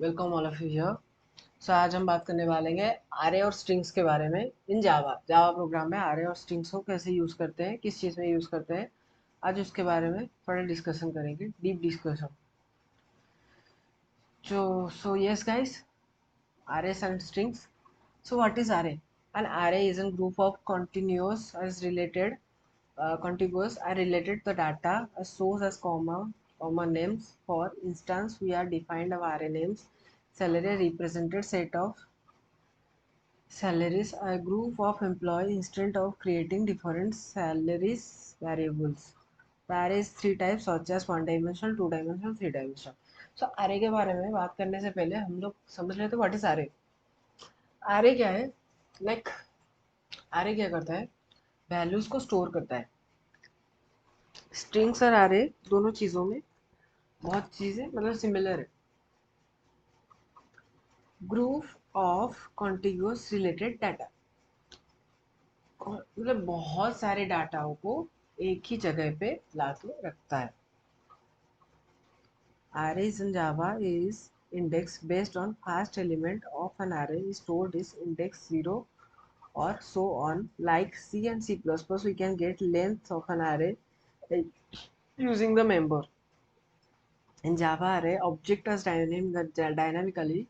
Welcome all of you here. So आज हम बात करने वाले हैं आरे और स्ट्रिंग्स के बारे में इन जावा जावा प्रोग्राम में आरे और स्ट्रिंग्स को कैसे यूज़ करते हैं, किस चीज़ में यूज़ करते हैं। आज उसके बारे में थोड़ा डिस्कशन करेंगे, deep discussion. So yes guys, arrays and strings. So what is array? An array is a group of contiguous are related to data as source as comma names. For instance, we are defined of array names. Salary represented set of salaries, a group of employees instead of creating different salaries variables. The array is three types such as one dimensional, two dimensional, three dimensional. So array के बारे में बात करने से पहले हम लोग समझ लेते हैं व्हाट इज array. array क्या है? लाइक array क्या करता है? वैल्यूज को स्टोर करता है. स्ट्रिंग्स और array दोनों चीज़ों में बहुत चीज़ें मतलब सिमिलर है. Group of contiguous related data, मतलब बहुत सारे डाटाओं को एक ही जगह पे ला के रखता है. Arrays in Java is index based on first element of an array is stored is index 0 or so on. Like C and C++, we can get length of an array using the member. In Java array, object as dynamically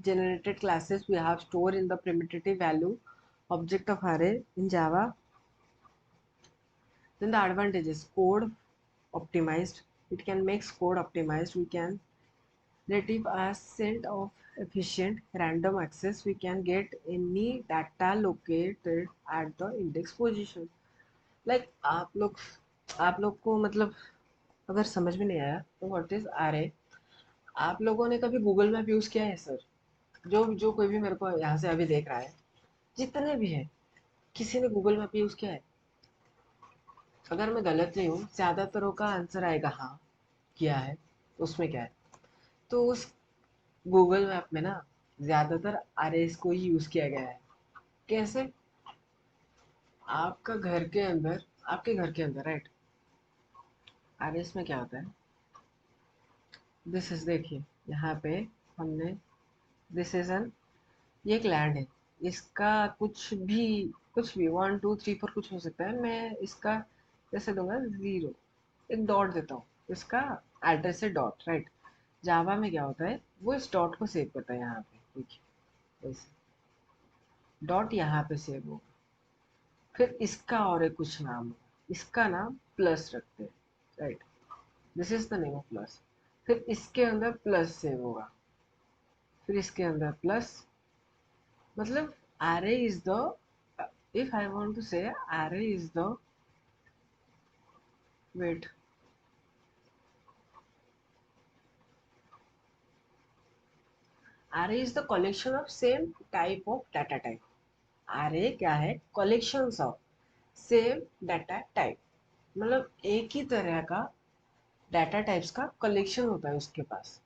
generated classes we have stored in the primitive value object of array in Java. Then the advantages: code optimized. It can make code optimized. We can native ascent of efficient random access. We can get any data located at the index position. Like आप लोग को मतलब अगर समझ में नहीं आया तो व्हाट इज आरए. आप लोगों ने कभी गूगल मैप यूज किया है सर? जो जो कोई भी मेरे को यहाँ से अभी देख रहा है, जितने भी है, किसी ने गूगल मैप यूज किया है? अगर मैं गलत नहीं हूँ, ज्यादातरों का आंसर आएगा हाँ किया है. तो उसमें क्या है? तो उस गूगल मैप में ना ज्यादातर आरएस को ही यूज किया गया है. कैसे? आपके घर के अंदर राइट, आरएस में क्या होता है? दिस इज, देखिए यहाँ पे हमने, दिस इज एन, ये एक लैंड है. इसका कुछ भी 1 2 3 4 कुछ हो सकता है. मैं इसका जैसे दूंगा 0, एक डॉट देता हूँ. इसका एड्रेस है डॉट, राइट. जावा में क्या होता है, वो इस डॉट को सेव करता है यहाँ पे. देखिए ऐसे डॉट यहाँ पे सेव होगा. फिर इसका और एक कुछ नाम है, इसका नाम प्लस रखते हैं, right. This is the name of plus. फिर इसके अंदर प्लस सेव होगा, फिर इसके अंदर प्लस. मतलब array is the, if I want to say array is the, wait, array is the collection of same type of data type. array क्या है? collections of same data type. मतलब एक ही तरह का डाटा टाइप्स का collection होता है उसके पास.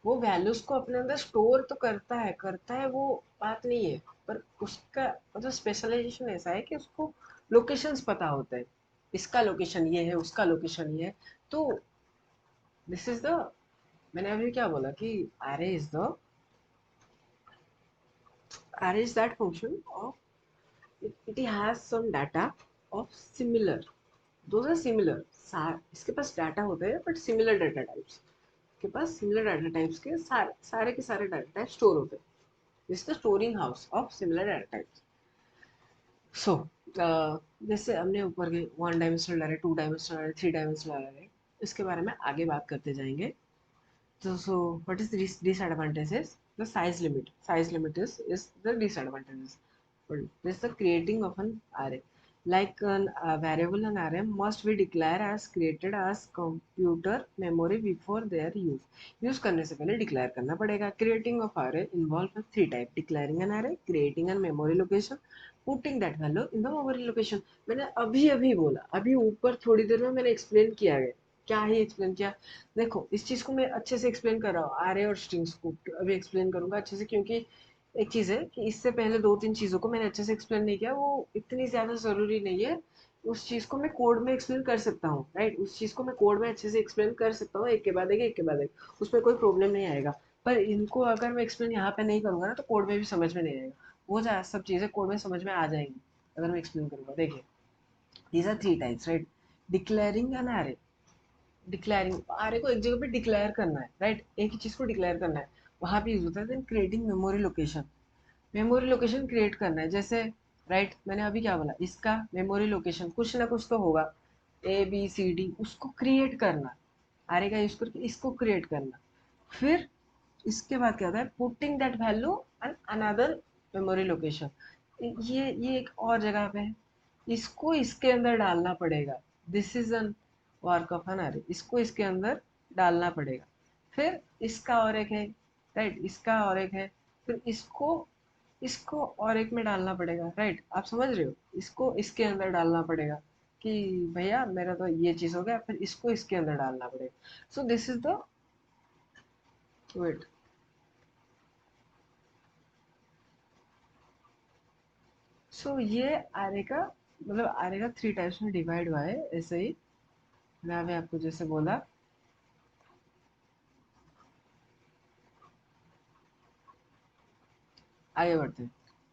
वो वैल्यूज को अपने अंदर स्टोर तो करता है वो बात नहीं है. पर उसका मतलब स्पेशलाइजेशन ऐसा है कि उसको लोकेशंस पता होते हैं. इसका लोकेशन ये है, उसका लोकेशन ये है. तो दिस इज द, मैंने अभी क्या बोला कि array is that function of, it has some data of similar, those are similar. इसके पास डाटा होते हैं बट सिमिलर डाटा टाइप्स के पास, सिमिलर डाटा टाइप्स के सारे के सारे डाटा टाइप स्टोर होते हैं. This the storing house of similar data types. So जैसे हमने ऊपर के 1 डायमेंशनल अरे, 2 डायमेंशनल अरे, 3 डायमेंशनल अरे, इसके बारे में आगे बात करते जाएंगे. So what is the disadvantages? The size limit is the disadvantages. But this is the creating of an array. Like a variable, an array must be declared as created as computer memory before their use. Use करने से पहले declare करना पड़ेगा. Creating of array involve three types: declaring an array, creating a memory location, putting that value in the memory location. मैंने अभी अभी बोला, अभी ऊपर थोड़ी देर में मैंने explain किया है. क्या ही एक्सप्लेन किया? देखो इस चीज को मैं अच्छे से एक्सप्लेन कर रहा हूँ, आरे और स्ट्रिंग्स को अभी एक्सप्लेन करूंगा अच्छे से, क्योंकि एक चीज है कि इससे पहले 2 3 चीजों को मैंने अच्छे से एक्सप्लेन नहीं किया. वो इतनी ज्यादा जरूरी नहीं है. उस चीज को मैं कोड में एक्सप्लेन कर सकता हूँ, राइट. उस चीज को मैं कोड में अच्छे से एक्सप्लेन कर सकता हूँ, एक के बाद एक, एक के बाद एक. उसमें कोई प्रॉब्लम नहीं आएगा. पर इनको अगर मैं एक्सप्लेन यहाँ पे नहीं करूँगा ना तो कोड में भी समझ में नहीं आएगा, वो सब चीज़ें कोड में समझ में आ जाएंगी अगर मैं एक्सप्लेन करूँगा। देखिए, these are three types, right? Declaring an array. Declaring array को एक जगह पे डिक्लेयर करना है, राइट, एक ही चीज को डिक्लेयर करना है, वहां पे यूज होता है। Then creating memory location, memory location create करना है, जैसे राइट मैंने अभी क्या बोला, इसका मेमोरी लोकेशन कुछ ना कुछ तो होगा, ABCD, उसको क्रिएट करना, आरे का यूज करके इसको क्रिएट करना। फिर इसके बाद क्या होता है, putting that value and another memory location, ये एक और जगह पे है, इसको इसके अंदर डालना पड़ेगा। This is an work of an array, इसको इसके अंदर डालना पड़ेगा। फिर इसका और एक है, राइट, इसका और एक है, फिर इसको इसको और एक में डालना पड़ेगा, राइट, आप समझ रहे हो, इसको इसके अंदर डालना पड़ेगा कि भैया मेरा तो ये चीज हो गया, फिर इसको इसके अंदर डालना पड़ेगा। So this is the, wait, so ये आरे का मतलब आरे का थ्री टाइप्स में डिवाइड हुआ है, ऐसे ही मैं अभी आपको जैसे बोला। आगे बढ़ते हैं।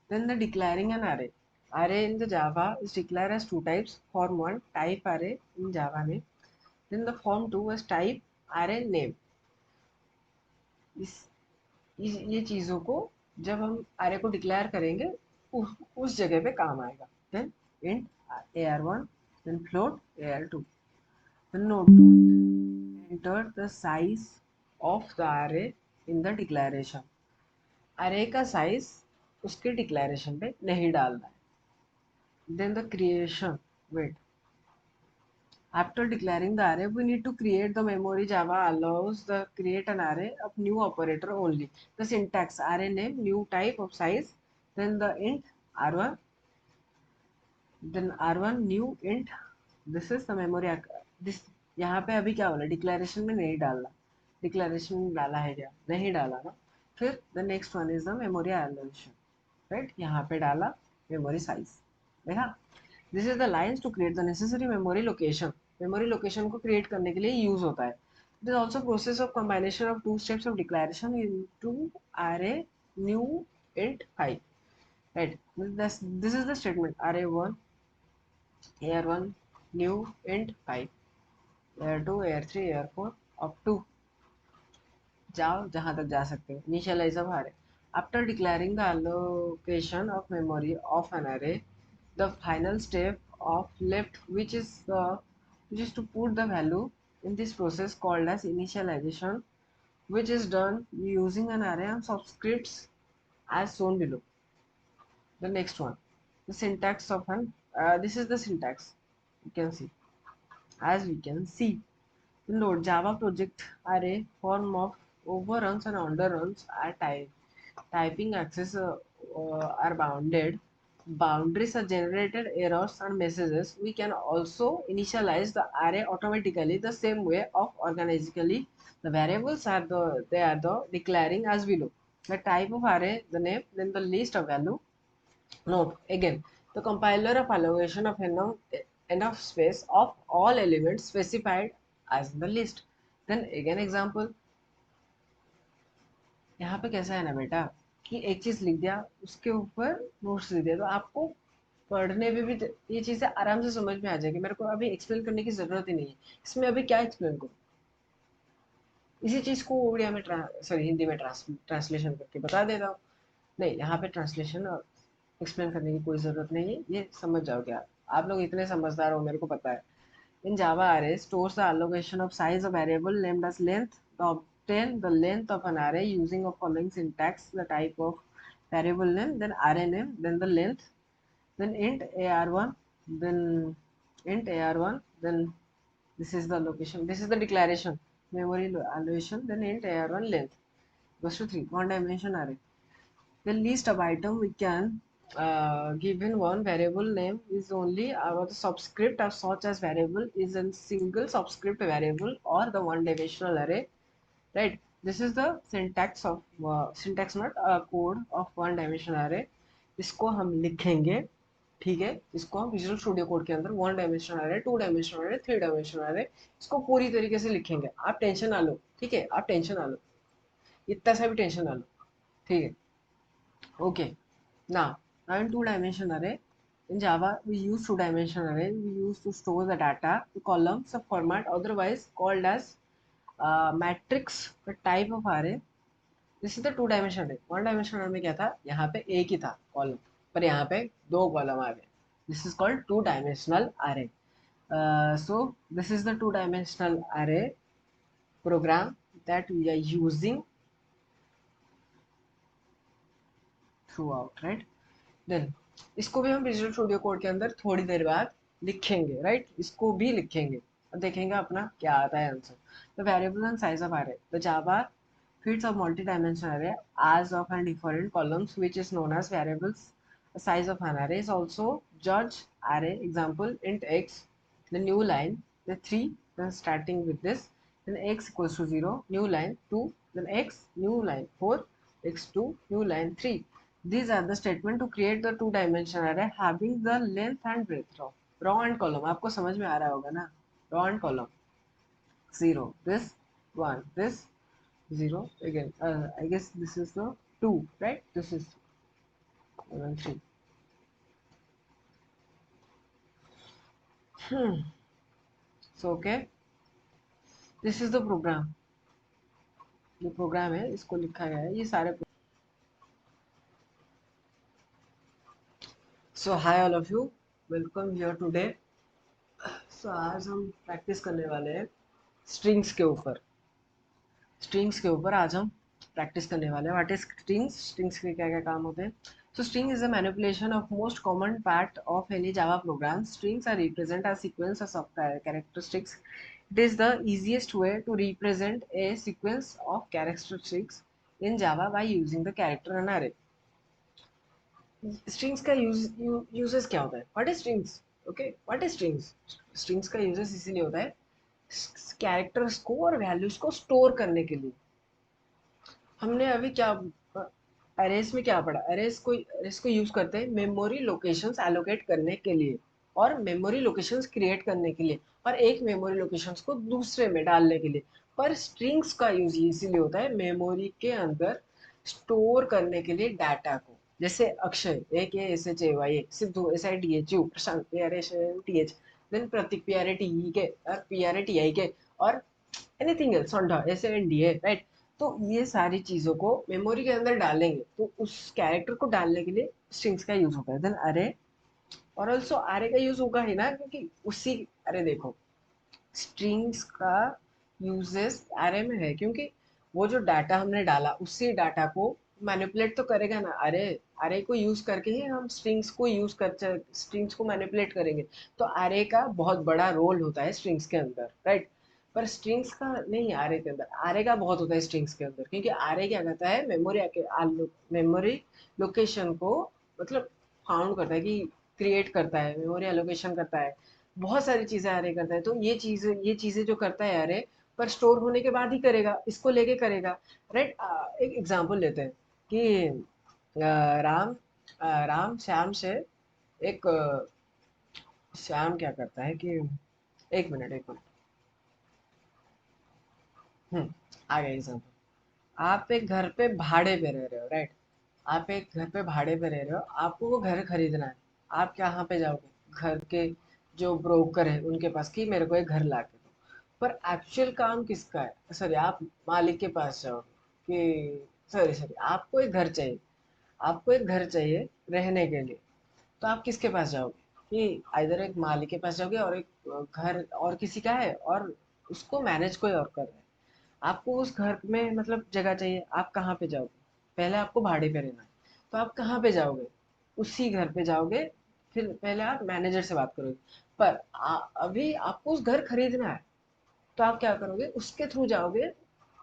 Then the declaring an array. Array in the Java is declared as two types. Form 1 type array in Java name. Then the form 2 is type array name. इस, ये चीज़ों को जब हम array को डिक्लेयर करेंगे उस जगह पे काम आएगा। Then int AR1, then float AR2. Then note to enter the size of the array in the declaration. array का size उसके डिक्लेरेशन पे नहीं डालना है। Then the creation. Wait. After declaring the array, we need to create the memory. Java allows the create an array of new operator only. The syntax: array name, new type of size, then the int r1, then r1 new int. This is the memory. This यहाँ पे अभी क्या बोला, declaration में नहीं डालना, declaration में डाला है क्या, नहीं डाला ना। फिर the next one is the memory allocation, right, यहाँ पे डाला मेमोरी साइज, देखा। This is the lines to create the necessary memory location, memory location को क्रिएट करने के लिए यूज होता है। It is also process of combination of two steps of declaration in to array new int 5, right, this is the statement array1 ar1 new int 5 ar2 ar3 ar4 up to, जाओ जहां तक जा सकते हो, initialise of array. After declaring the allocation of memory of an array, the final step of left, which is to put the value in this process called as initialization, which is done using an array of subscripts as shown below. The next one, the syntax of an this is the syntax, you can see, as we can see. Node Java project array form of overruns and underruns are typing access are bounded. Boundaries are generated errors and messages. We can also initialize the array automatically the same way of organically. The variables are the declaring as below. The type of array, the name, then the list of value. Note again, the compiler of allocation of enough space of all elements specified as in the list. Then again example, यहाँ पे कैसा है ना बेटा कि एक चीज लिख दिया उसके ऊपर नोट्स लिख दिया, तो आपको पढ़ने में भी ये चीजें आराम से समझ में आ जाएगी, मेरे को अभी एक्सप्लेन करने की जरूरत ही नहीं है। इसमें अभी क्या एक्सप्लेन करूँ, इसी चीज को उड़िया में सॉरी हिंदी में ट्रांसलेशन करके बता देता हूँ। नहीं, यहाँ पे ट्रांसलेशन और एक्सप्लेन करने की कोई ज़रूरत नहीं है, ये समझ जाओगे आप लोग इतने समझदार हो, मेरे को पता है। In Java array stores the allocation of size of variable named as length. To obtain the length of an array using of following syntax: the type of variable name, then array name, then the length, then int ar1, then int ar1, then this is the location, this is the declaration, memory allocation, then int ar1 length goes to 3 one dimension array. The list of item we can given one variable name is only our subscript of such as variable is a single subscript variable or the one dimensional array, right. This is the syntax of syntax not code of one dimensional array. इसको हम लिखेंगे, ठीक है, इसको हम visual studio code के अंदर one dimensional अरे, टू डायमेंशनल अरे, थ्री डायमेंशनल अरे, इसको पूरी तरीके से लिखेंगे, आप टेंशन ना लो, ठीक है, आप टेंशन ना लो। इतना सा भी टेंशन ना लो, ठीक है. Okay, now in two dimension array in Java we use two dimension array. We use to store the data to columns of format otherwise called as matrix. The type of array, this is the two dimension array. One dimension में क्या था, यहाँ पे एक ही था column, पर यहाँ पे दो कॉलम आ गए. This is called two dimensional array. So this is the two dimensional array program that we are using throughout, right? Then इसको भी हम विजुअल स्टूडियो कोड के अंदर थोड़ी देर बाद लिखेंगे, राइट? इसको भी लिखेंगे और देखेंगे अपना क्या आता है answer. The variable and size of array. The Java fits a multi-dimensional array as of and different columns which is known as variables. The size of an array is also judge array. Example int x, the new line, the 3, then starting with this, then x equals to 0, new line 2, then x, new line 4, x2, new line 3. These are the statement to create the two dimension array having the length and breadth of row and column. आपको समझ में आ रहा होगा ना? Row and column 0, this 1, this 0 again. I guess this is the 2, right? This is 3. So okay, this is the program. जो programme है इसको लिखा गया है ये सारे. So hi all of you, welcome here today. So आज हम प्रैक्टिस करने वाले हैं स्ट्रिंग्स के ऊपर. स्ट्रिंग्स के ऊपर आज हम प्रैक्टिस करने वाले हैं. व्हाट इज स्ट्रिंग्स, स्ट्रिंग्स के क्या क्या काम होते हैं. So string is a manipulation of most common part of any Java program. Strings are represent as sequence of characteristics. It is the easiest way to represent a sequence of characteristics in Java by using the character and array. Strings का uses क्या होता है, what is strings. Okay, what is strings. Strings का uses इसीलिए होता है characters को और वैल्यूज को स्टोर करने के लिए. हमने अभी क्या अरेज में क्या पढ़ा, अरेज को यूज करते हैं मेमोरी लोकेशंस एलोकेट करने के लिए और मेमोरी लोकेशंस क्रिएट करने के लिए और एक मेमोरी लोकेशंस को दूसरे में डालने के लिए. पर स्ट्रिंग्स का यूज इसीलिए होता है मेमोरी के अंदर स्टोर करने के लिए डाटा को. जैसे अक्षय AKSHAY, सिद्धू SIDHU, प्रशांत PRASHTH, देन प्रतीक PRATEK और PRATIK और एनीथिंग एल्स, सोंडा SANDA, राइट? तो ये सारी चीजों को मेमोरी के अंदर डालेंगे तो उस कैरेक्टर को डालने के लिए स्ट्रिंग्स का यूज होता है. देन अरे, और ऑल्सो अरे का यूज होगा ही ना, क्योंकि उसी, अरे देखो स्ट्रिंग्स का यूजेस अरे में है क्योंकि वो जो डाटा हमने डाला उसी डाटा को मैनिपुलेट तो करेगा ना अरे. अरे को यूज करके ही हम स्ट्रिंग्स को यूज कर स्ट्रिंग्स को मैनिपुलेट करेंगे. तो अरे का बहुत बड़ा रोल होता है स्ट्रिंग्स के अंदर, राइट? पर स्ट्रिंग्स का नहीं, आरे के अंदर आरे का बहुत होता है स्ट्रिंग्स के अंदर, क्योंकि आरे क्या करता है मेमोरी लोकेशन को मतलब फाउंड करता है कि क्रिएट करता है, मेमोरी एलोकेशन करता है, बहुत सारी चीजें आरे करता है. तो ये चीजें जो करता है आरे, पर स्टोर होने के बाद ही करेगा, इसको लेके करेगा, राइट? एक एग्जांपल लेते हैं कि राम राम श्याम से एक श्याम क्या करता है कि एक मिनट आ गया एग्जाम्पल. आप एक घर पे भाड़े पे रह रहे हो, राइट? आप एक घर पे भाड़े पे रह रहे हो, आपको वो घर खरीदना है. आप कहाँ पे जाओगे, घर के जो ब्रोकर है उनके पास कि मेरे को एक घर ला के दो. पर एक्चुअल काम किसका है, सॉरी आप मालिक के पास जाओगे कि सॉरी सॉरी आपको एक घर चाहिए, आपको एक घर चाहिए रहने के लिए. तो आप किसके पास जाओगे कि इधर एक मालिक के पास जाओगे और एक घर और किसी का है और उसको मैनेज कोई और कर रहा है. आपको उस घर में मतलब जगह चाहिए, आप कहाँ पे जाओगे, पहले आपको भाड़े पे रहना है. तो आप कहाँ पे जाओगे, उसी घर पे जाओगे. फिर पहले आप मैनेजर से बात करोगे. पर अभी आपको उस घर खरीदना है, तो आप क्या करोगे, उसके थ्रू जाओगे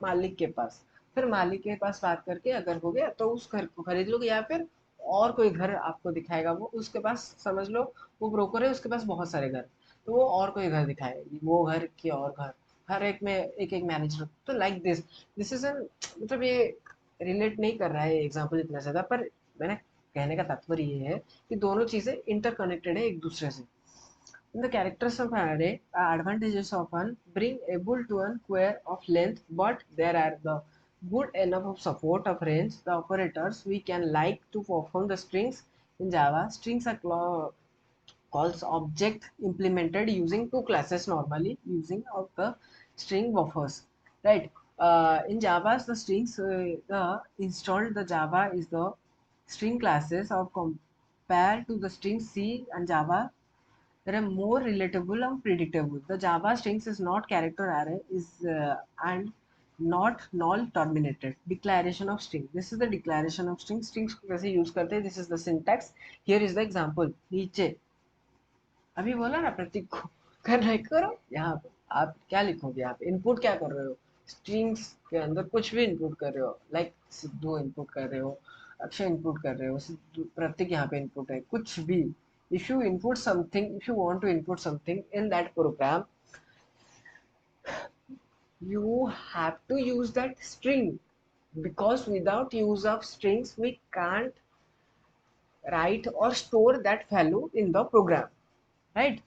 मालिक के पास. फिर मालिक के पास बात करके अगर हो गया तो उस घर को खरीद लोगे, या फिर और कोई घर आपको दिखाएगा वो, उसके पास समझ लो वो ब्रोकर है, उसके पास बहुत सारे घर, तो वो और कोई घर दिखाएगा, वो घर की और घर, हर एक में एक एक मैनेजर. तो लाइक दिस इज एन, मतलब ये रिलेट नहीं कर रहा है एग्जाम्पल इतना ज्यादा, पर मैंने कहने का तात्पर्य ये है कि दोनों चीजें इंटरकनेक्टेड है एक दूसरे से. In the characters of an array, the advantages of one bring able to one square of length, but there are the good enough of support of range, the operators we can like to perform the strings in Java. Strings are calls object implemented using two classes normally using of the string buffers, right? In Java, the strings the installed the Java is the string classes of compared to the string C and Java. They are more relatable and predictable. The Java strings is not character array is and not null terminated. Declaration of string. This is the declaration of string. Strings को कैसे use करते हैं? This is the syntax. Here is the example. नीचे अभी बोला ना प्रतीक को करना है करो। यहाँ पे आप क्या लिखोगे? आप इनपुट क्या कर रहे हो? स्ट्रिंग्स के अंदर कुछ भी इनपुट कर रहे हो, लाइक सिद्धू इनपुट कर रहे हो, अक्षय इनपुट कर रहे हो, सिद्धू प्रतीक यहाँ पे इनपुट है, कुछ भी। if you input something, if you want to input something in that program, you have to use that string, because without use of strings we can't write or store that value in the program, right?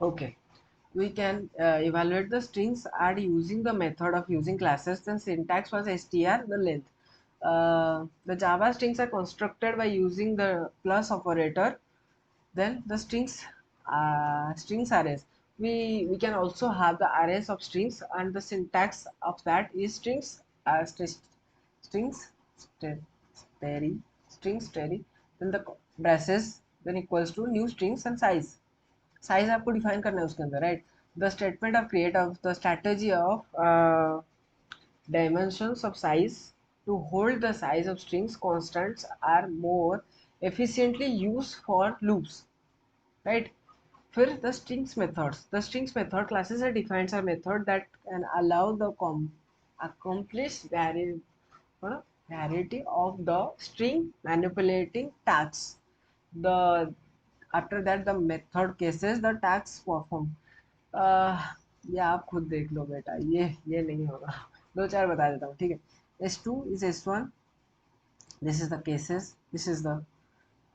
Okay, we can evaluate the strings add using the method of using classes. Then syntax was str the length. The Java strings are constructed by using the plus operator. Then the strings arrays, we can also have the arrays of strings, and the syntax of that is strings strings string strings string, then the braces, then equals to new strings and size. Size आपको define करना है उसके अंदर, right? The statement of create of the strategy of dimensions of size to hold the size of strings constants are more efficiently used for loops, right? फिर the strings methods, the strings method classes are defined a method that can allow the accomplish variety of the string manipulating tasks. The after that the method cases the tasks performed. ये आप खुद देख लो बेटा, ये नहीं होगा। दो चार बता देता हूँ, ठीक है? S2 is S1, this is the cases, this is the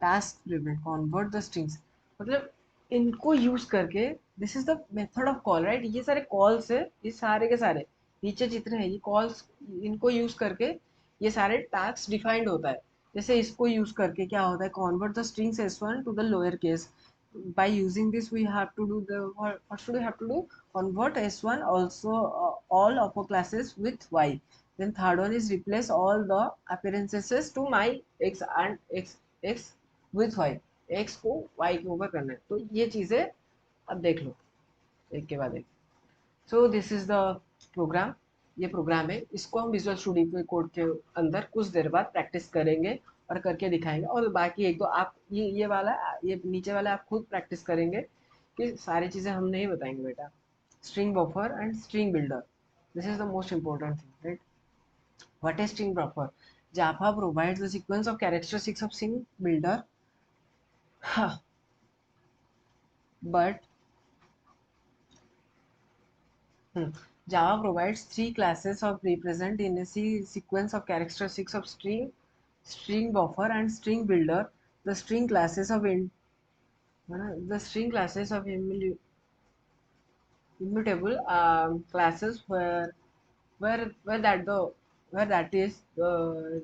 task prevent convert the strings, मतलब इनको यूज करके this is the method of call, right? ये सारे कॉल्स है, ये सारे के सारे नीचे जितने हैं ये कॉल्स, इनको यूज करके ये सारे टास्क डिफाइंड होता है। जैसे इसको यूज करके क्या होता है? Convert the strings S1 to the lower case. by using this we have to do the what should we have to do? Convert S1 also all upper classes with Y. Then third one is replace all the appearances to my X and X with Y, X को Y के ऊपर करना है। तो ये चीजें अब देख लो एक के बाद एक। So this is the program, ये प्रोग्राम है, इसको हम विजुअल स्टूडियो कोड के अंदर कुछ देर बाद प्रैक्टिस करेंगे और करके दिखाएंगे, और बाकी एक दो आप ये वाला, ये नीचे वाला आप खुद प्रैक्टिस करेंगे कि सारी चीज़ें हम नहीं बताएंगे बेटा। String buffer and string builder, this is the most important thing, right? What is string buffer? Java provides the sequence of characteristics of string builder. But Java provides three classes of represent in a sequence of characteristics of string, string buffer, and string builder. The string classes of the string classes of immutable classes where that the where that is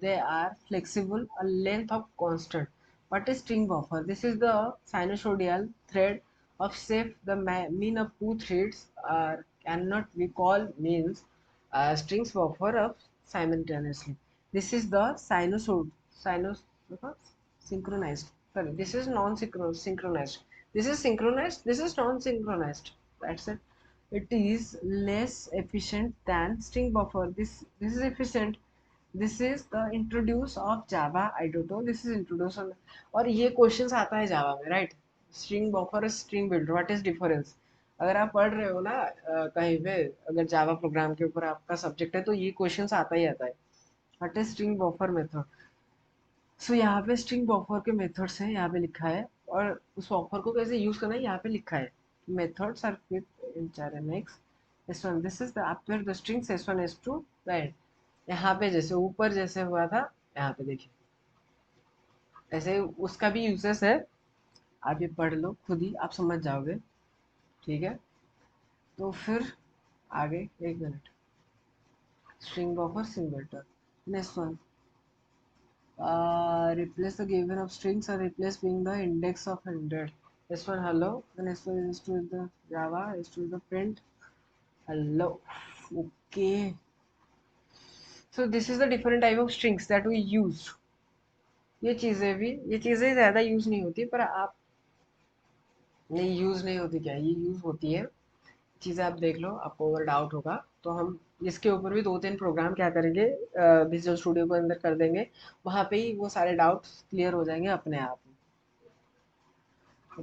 they are flexible, a length of constant. What is string buffer? This is the sinusoidal thread of safe the mean of two threads are cannot be called means strings buffer of simultaneously. This is the sinus synchronized. Sorry, this is non-synchronized. This is synchronized. This is non-synchronized. That's it. It is less efficient than string buffer. This is efficient. This is the introduce of Java IDOTO. This is introduce on, और ये questions आता है जावा में, right? String buffer string builder, what is difference? अगर आप पढ़ रहे हो ना कहीं पे, अगर जावा प्रोग्राम के ऊपर आपका सब्जेक्ट है तो ये क्वेश्चंस आता ही आता है। What is string buffer method? So यहाँ पे स्ट्रिंग बफर के मेथड्स हैं, यहाँ पे लिखा है, और उस बफर को कैसे यूज करना है यहाँ पे लिखा है। मेथड्स आर विद इन चारएमएक्स S1, this is the after the strings S1 S2, right? यहाँ पे जैसे ऊपर जैसे हुआ था, यहाँ पे देखिए ऐसे उसका भी यूजेस है, आप ये पढ़ लो खुद ही आप समझ जाओगे, ठीक है? तो फिर आगे एक minute. string buffer singleton. Next one, replace the given of strings or replace being the index of 100. This one hello, the next one is to the Java, is to the print hello. Okay, so this is the different type of strings that we use. ये चीज़ें ज़्यादा use नहीं होती, पर आप नहीं use नहीं होती क्या, ये यूज़ होती है चीज़ें। आप देख लो, आपको अगर डाउट होगा तो हम इसके ऊपर भी 2-3 प्रोग्राम क्या करेंगे, विजुअल स्टूडियो के अंदर कर देंगे, वहाँ पे ही वो सारे डाउट्स क्लियर हो जाएंगे अपने आप।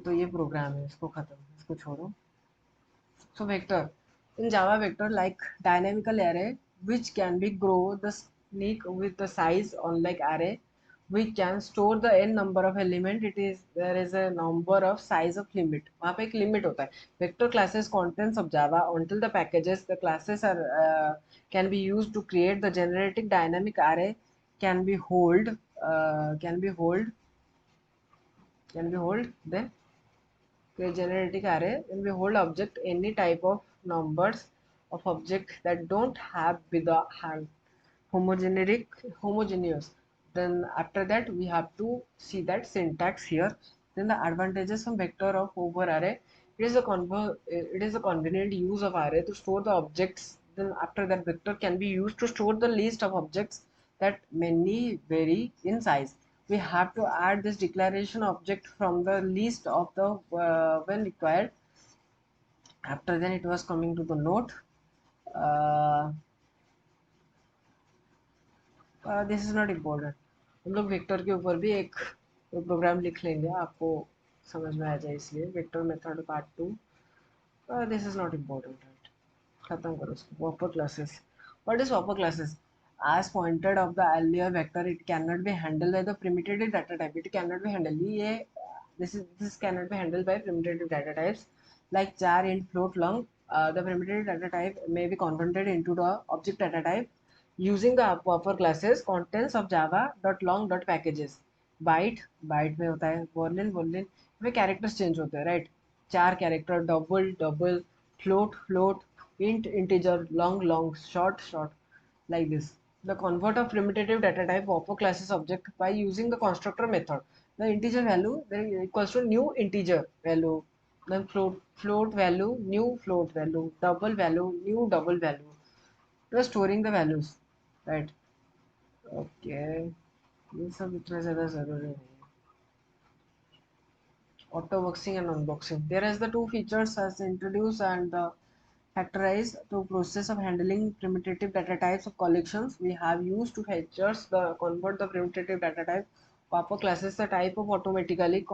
तो ये प्रोग्राम है, इसको खत्म, इसको छोड़ो। So vector. In Java, vector like dynamical array which can be grow the sneak with the size on like array. We can store the n number of element. It is there is a number of size of limit. वहाँ पे एक limit होता है. Vector classes contents of Java until the packages the classes are can be used to create the generating dynamic array can be hold can be hold can be hold then create generating array when we hold object any type of numbers of object that don't have with the hand homogeneous. Then after that we have to see that syntax here. Then the advantages of vector of over array. It is a convenient use of array to store the objects. Then after that vector can be used to store the list of objects that many vary in size. We have to add this declaration object from the list of the when required. After then it was coming to the note. uh, this is not important. हम लोग vector के ऊपर भी एक programme लिख लेंगे, आपको समझ में आ जाए इसलिए। Vector method part 2, this is not important, right. खत्म करो इसको। Wrapper classes, what is wrapper classes? as pointed of the earlier vector, it cannot be handled by the primitive data type. It cannot be handled, ये this cannot be handled by primitive data types like char, int, float, long. The primitive data type may be converted into the object data type using the buffer classes contents of java.long.packages. Byte में होता है, Berlin में characters change होते हैं, right. चार character, double, float, int, integer, long, short, like this. The convert of primitive data type buffer classes object by using the constructor method. The integer value then equals to new integer value, then float value, new float value, double value, new double value. Just storing the values, right? Okay, ये सब इतना ज़्यादा ज़रूरी नहीं है। Auto boxing and unboxing. There is the two features as introduced and factorize the process of handling primitive data types of collections. We have used two features the convert the primitive data type. Papa classes the type of automatically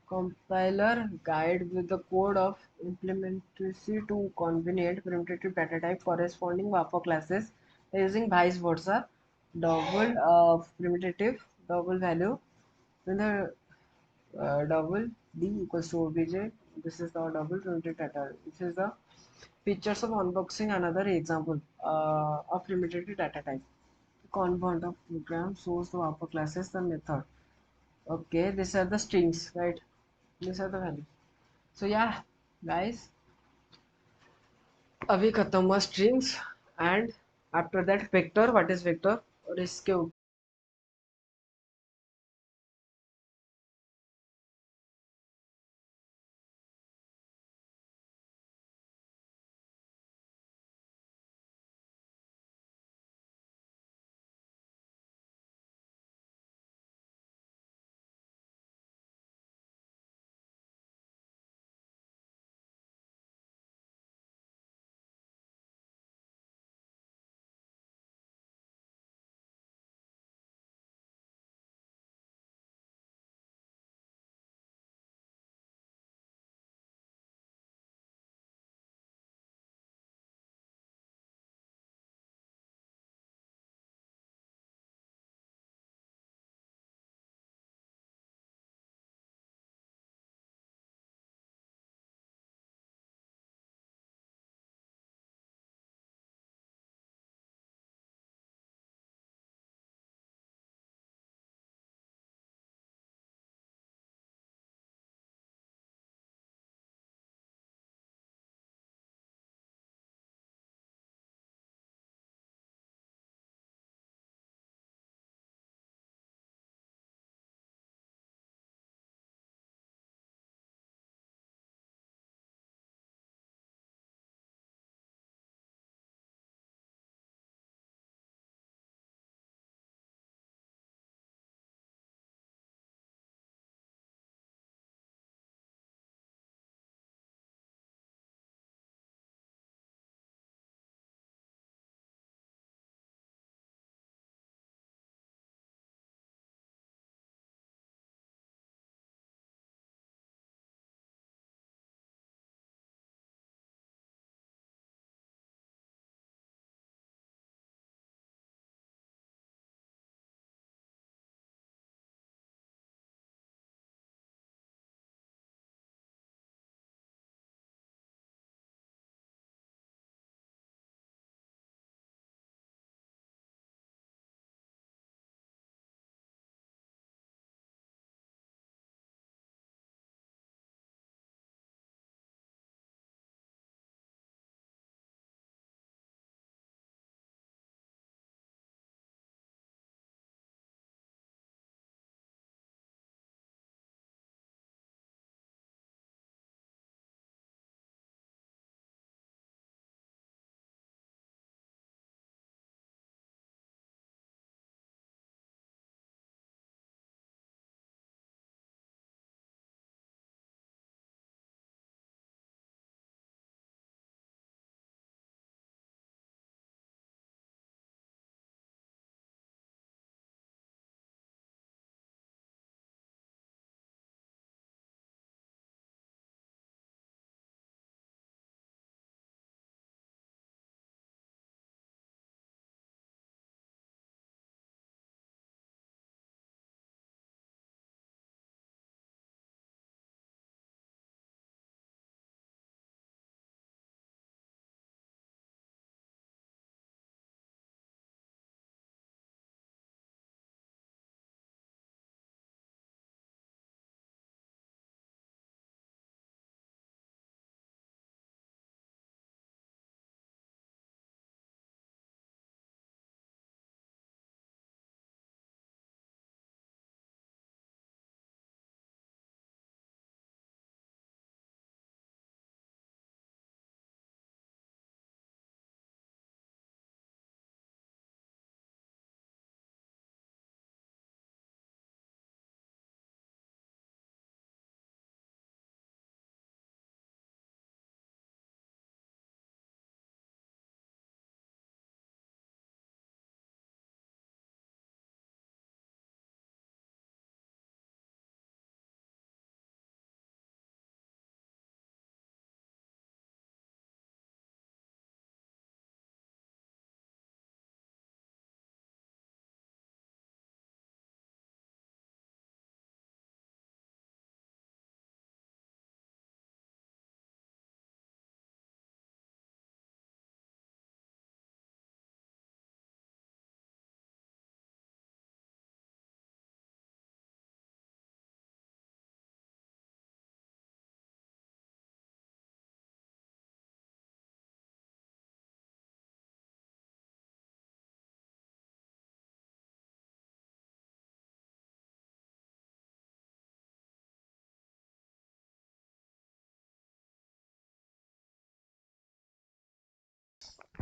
compiler guide with the code of implementation to convenient primitive data type corresponding Papa classes using vice versa double primitive double value. When the double d equals to obj, this is the double primitive data. This is the features of unboxing. Another example of primitive data type. Convert of program source to upper classes the method. Okay, these are the strings, right? These are the values. So yeah, guys, अभी खत्म हुआ strings and after that vector. What is vector? और इसके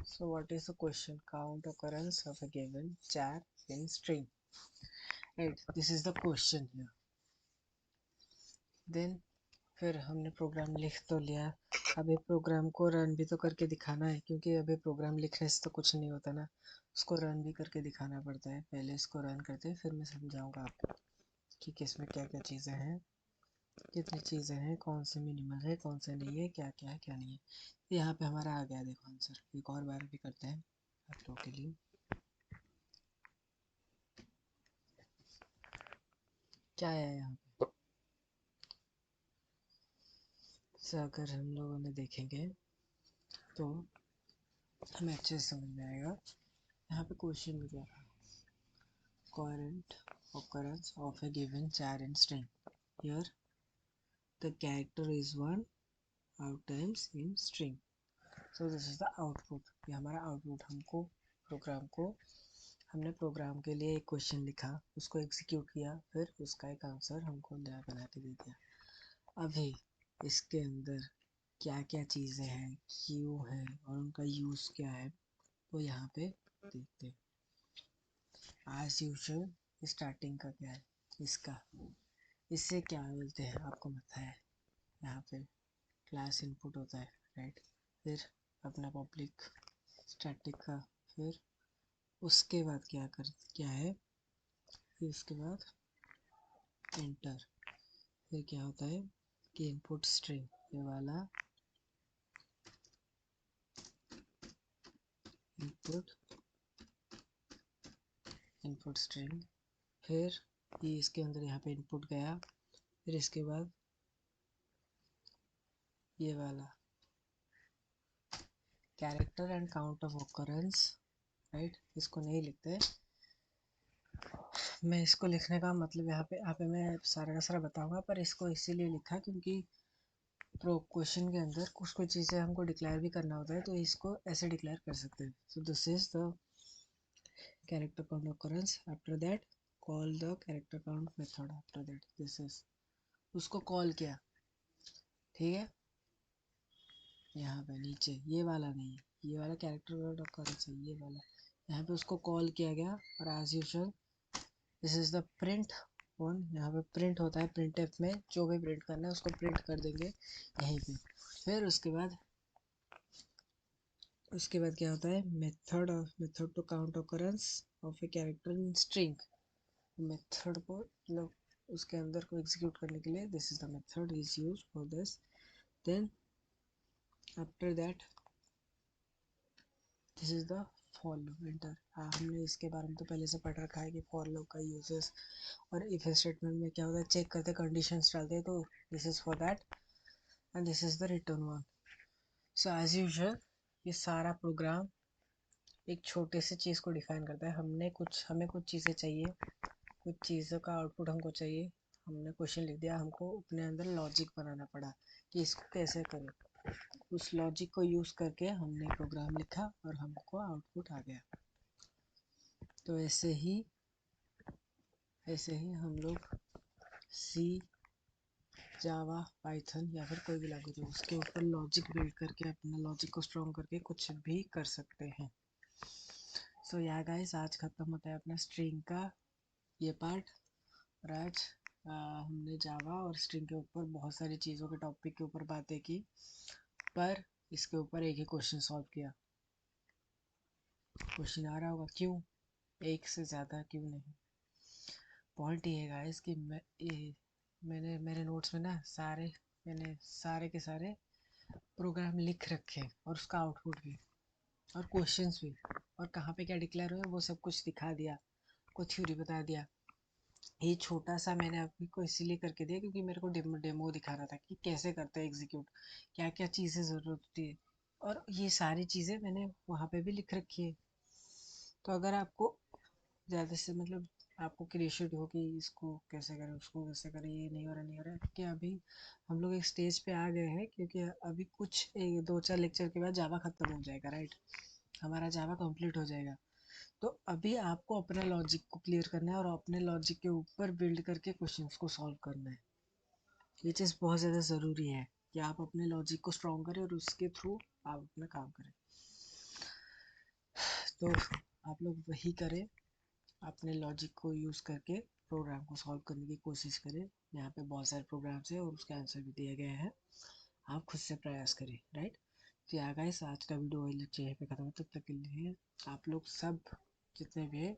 So what is the question? Count occurrence of a given char in string. Right, this is the question here. Then फिर हमने programme लिख तो लिया, अभी प्रोग्राम को रन भी तो करके दिखाना है, क्योंकि अभी प्रोग्राम लिखने से तो कुछ नहीं होता ना, उसको रन भी करके दिखाना पड़ता है। पहले इसको रन करते हैं, फिर मैं समझाऊंगा आपको कि किसमें क्या क्या चीज़ें हैं, कितनी चीज़ें हैं, कौन से मिनिमल है, कौन से नहीं है, क्या क्या है क्या नहीं है। यहाँ पे हमारा आ गया, देखो आंसर। एक और बार भी करते हैं आप लोगों के लिए। क्या है यहाँ पे, से अगर हम लोगों ने देखेंगे तो हमें अच्छे से समझ में आएगा। यहाँ पे क्वेश्चन में क्या था, current occurrence of a given char in string. Here the character is one out times in string. So this is the output. ये हमारा आउटपुट, हमको प्रोग्राम को, हमने प्रोग्राम के लिए एक क्वेश्चन लिखा, उसको एग्जीक्यूट किया, फिर उसका एक आंसर हमको बना के दे दिया। अभी इसके अंदर क्या क्या चीज़ें हैं, क्यों है और उनका यूज़ क्या है, वो यहाँ पे देखते हैं। आज यूजुअल स्टार्टिंग का क्या है इसका, इससे क्या बोलते हैं आपको पता है। यहाँ पे क्लास इनपुट होता है, राइट। फिर अपना पब्लिक स्टैटिक का, फिर उसके बाद क्या है, फिर उसके बाद एंटर। फिर क्या होता है कि इनपुट स्ट्रिंग, ये वाला इनपुट इनपुट स्ट्रिंग, फिर ये इसके अंदर यहाँ पे इनपुट गया, फिर इसके बाद ये वाला character and count of occurrence, right. इसको नहीं लिखते, मैं इसको लिखने का मतलब यहाँ पे मैं सारा का सारा बताऊंगा, पर इसको इसीलिए लिखा क्योंकि प्रो क्वेश्चन के अंदर कुछ कुछ चीज़ें हमको डिक्लेयर भी करना होता है, तो इसको ऐसे डिक्लेयर कर सकते हैं। सो this is the character count occurrence, after that call the character count method, after that this is, उसको कॉल किया, ठीक है। यहाँ पे नीचे ये वाला नहीं, ये वाला कैरेक्टर काउंट ऑकरेंस है, ये वाला यहाँ पे उसको कॉल किया गया, और as usual this is the print one. यहाँ पे प्रिंट होता है, प्रिंट एफ में जो भी प्रिंट करना है उसको प्रिंट कर देंगे यहीं पे। फिर उसके बाद क्या होता है, method to count occurrence of a character in string. Method को मतलब उसके अंदर को एग्जीक्यूट करने के लिए, this is the method is used for this. Then after that this is the for loop enter. हमने इसके बारे में तो पहले से पढ़ रखा है कि फॉर लूप का यूजेस, और इफ स्टेटमेंट में क्या होता है, चेक करते कंडीशंस डालते हैं, तो this is for that and this is the return one. So as usual ये सारा प्रोग्राम एक छोटे से चीज़ को डिफाइन करता है। हमें कुछ चीज़ें चाहिए, कुछ चीज़ों का आउटपुट हमको चाहिए, हमने क्वेश्चन लिख दिया, हमको अपने अंदर लॉजिक बनाना पड़ा कि इसको कैसे करें। उस लॉजिक को यूज़ करके हमने प्रोग्राम लिखा और हमको आउटपुट आ गया। तो ऐसे ही हम लोग सी, जावा, पाइथन या फिर कोई भी लैंग्वेज हो, उसके ऊपर लॉजिक बिल्ड करके, अपना लॉजिक को स्ट्रॉन्ग करके कुछ भी कर सकते हैं। सो या गाइस, आज ख़त्म होता है अपना स्ट्रिंग का ये पार्ट। और आज हमने जावा और स्ट्रिंग के ऊपर बहुत सारी चीज़ों के टॉपिक के ऊपर बातें की, पर इसके ऊपर एक ही क्वेश्चन सॉल्व किया। क्वेश्चन आ रहा होगा क्यों एक से ज़्यादा क्यों नहीं। पॉइंट ये है गाइस कि मैंने मेरे नोट्स में ना मैंने सारे के सारे प्रोग्राम लिख रखे, और उसका आउटपुट भी, और क्वेश्चंस भी, और कहाँ पे क्या डिक्लेयर हुआ वो सब कुछ दिखा दिया, को थ्योरी बता दिया। ये छोटा सा मैंने आपको को इसीलिए करके दिया क्योंकि मेरे को डेमो दिखा रहा था कि कैसे करते हैं एग्जीक्यूट, क्या क्या चीज़ें ज़रूरत होती है, और ये सारी चीज़ें मैंने वहाँ पे भी लिख रखी है। तो अगर आपको ज़्यादा से मतलब आपको क्यूरियोसिटी हो कि इसको कैसे करें, उसको कैसे करें, ये नहीं हो रहा है, क्योंकि अभी हम लोग एक स्टेज पे आ गए हैं, क्योंकि अभी कुछ एक दो चार लेक्चर के बाद जावा ख़त्म हो जाएगा, राइट। हमारा जावा कंप्लीट हो जाएगा। तो अभी आपको अपने लॉजिक को क्लियर करना है, और अपने लॉजिक के ऊपर बिल्ड करके क्वेश्चंस को सॉल्व करना है। ये चीज़ बहुत ज़्यादा ज़रूरी है कि आप अपने लॉजिक को स्ट्रॉन्ग करें और उसके थ्रू आप अपना काम करें। तो आप लोग वही करें, अपने लॉजिक को यूज़ करके प्रोग्राम को सॉल्व करने की कोशिश करें। यहाँ पे बहुत सारे प्रोग्राम्स हैं और उसके आंसर भी दिए गए हैं, आप खुद से प्रयास करें, राइट। तो यार गाइस, आज का वीडियो वही लेक्चर यहीं पे खत्म है। तब तक के लिए आप लोग सब जितने भी हैं